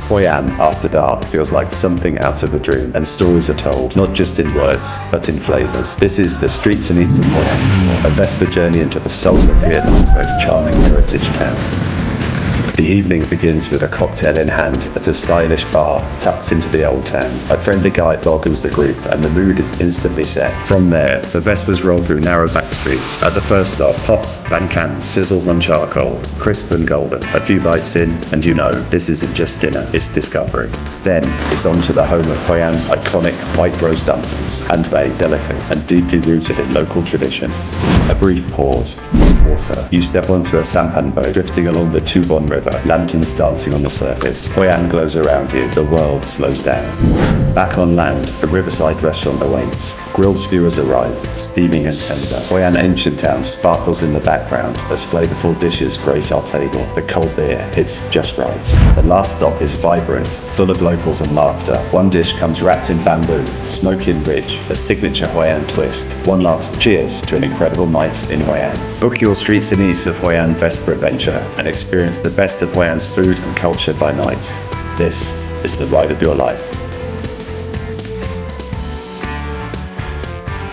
Hoi An, after dark, feels like something out of a dream, and stories are told, not just in words, but in flavors. This is the streets and eats of Hoi An, a Vespa journey into the soul of Vietnam's most charming heritage town. The evening begins with a cocktail in hand at a stylish bar tucked into the old town. A friendly guide welcomes the group and the mood is instantly set. From there, the Vespas roll through narrow back streets. At the first stop, hot Bánh Can sizzles on charcoal, crisp and golden. A few bites in, and you know, this isn't just dinner, it's discovery. Then, it's on to the home of Hoi An's iconic white rose dumplings, handmade, delicate, and deeply rooted in local tradition. A brief pause. Water. You step onto a sampan boat drifting along the Thu Bồn River, lanterns dancing on the surface. Hoi An glows around you. The world slows down. Back on land, a riverside restaurant awaits. Grilled skewers arrive, steaming and tender. Hoi An ancient town sparkles in the background as flavorful dishes grace our table. The cold beer hits just right. The last stop is vibrant, full of locals and laughter. One dish comes wrapped in bamboo, smoky and rich, a signature Hoi An twist. One last cheers to an incredible night in Hoi An. Book your streets and eats of Hoi An Vespa adventure and experience the best of Hoi An's food and culture by night. This is the ride of your life.